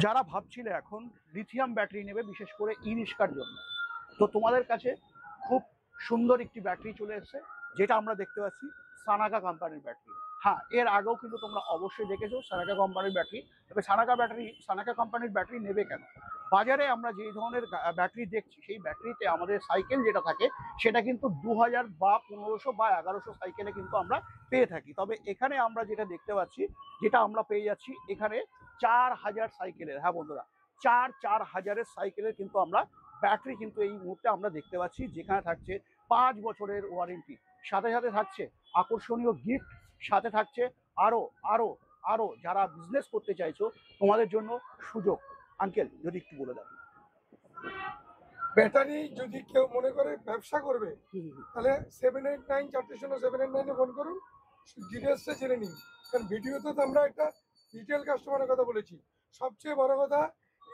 যারা ভাবছিলে এখন lithium battery নেবে বিশেষ করে ই রিক্সার জন্য, তো তোমাদের কাছে খুব সুন্দর একটি ব্যাটারি চলে এসেছে, যেটা আমরা দেখতে পাচ্ছি সানাকা কোম্পানির ব্যাটারি। হ্যাঁ, এর আগেও কিন্তু তোমরা অবশ্যই দেখেছো সানাকা কোম্পানির ব্যাটারি। তবে সানাকা কোম্পানির ব্যাটারি নেবে কেন? বাজারে আমরা যে ধরনের ব্যাটারি দেখছি, সেই ব্যাটারিতে আমাদের সাইকেল যেটা থাকে সেটা কিন্তু 2000 বা 1500 বা 1100 সাইকেলে কিন্তু আমরা পেয়ে থাকি। তবে এখানে আমরা যেটা দেখতে পাচ্ছি, যেটা আমরা পেয়ে যাচ্ছি এখানে 4000 সাইকেলের, হ্যাঁ বন্ধুরা, 4000 সাইকেলের কিন্তু আমরা ব্যাটারি কিন্তু এই মুহূর্তে আমরা দেখতে পাচ্ছি, যেখানে থাকছে 5 বছরের ওয়ারেন্টি, সাথে সাথে থাকছে আকর্ষণীয় গিফট, সাথে থাকছে আরো আরো আরো যারা বিজনেস করতে চাইছো তোমাদের জন্য সুযোগ। আঙ্কেল যদি একটু বলে দেন। ব্যাটারি যদি কেউ মনে করে ব্যবসা করবে, তাহলে 789 চারটে শূন্য 789 ফোন করুন, ডিটেলসটা জেনে নিন। কারণ ভিডিওতে তো আমরা একটা রিটেল কাস্টমারের কথা বলেছি। সবচেয়ে বড় কথা,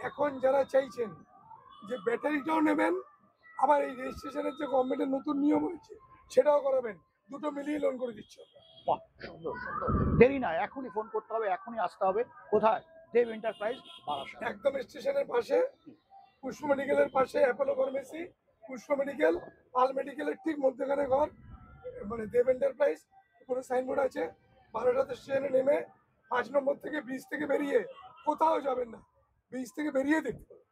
এখন যারা চাইছেন যে ব্যাটারিটাও নেবেন, আবার এই রেজিস্ট্রেশনের যে গভর্নমেন্টের নতুন নিয়ম হয়েছে সেটাও করাবেন, দুটো মিলিয়ে লোন করে দিচ্ছে। বাহ, সুন্দর সুন্দর। দেরি না, এখনই ফোন করতে হবে, এখনই আসতে হবে। কোথায়? দেব এন্টারপ্রাইজ, বারাসাত। একদম স্টেশনের পাশে, পুষ্প মেডিকেলের পাশে অ্যাপোলো ফার্মেসি, পুষ্প মেডিকেল, পাল মেডিকেলের ঠিক মধ্যখানে ঘর, মানে দেব এন্টারপ্রাইজ পুরো সাইনবোর্ড আছে। 12টা স্টেশনে নেমে 5 নম্বর থেকে ব্রিজ থেকে বেরিয়ে কোথাও যাবেন না, ব্রিজ থেকে বেরিয়ে দেখতে পাবেন।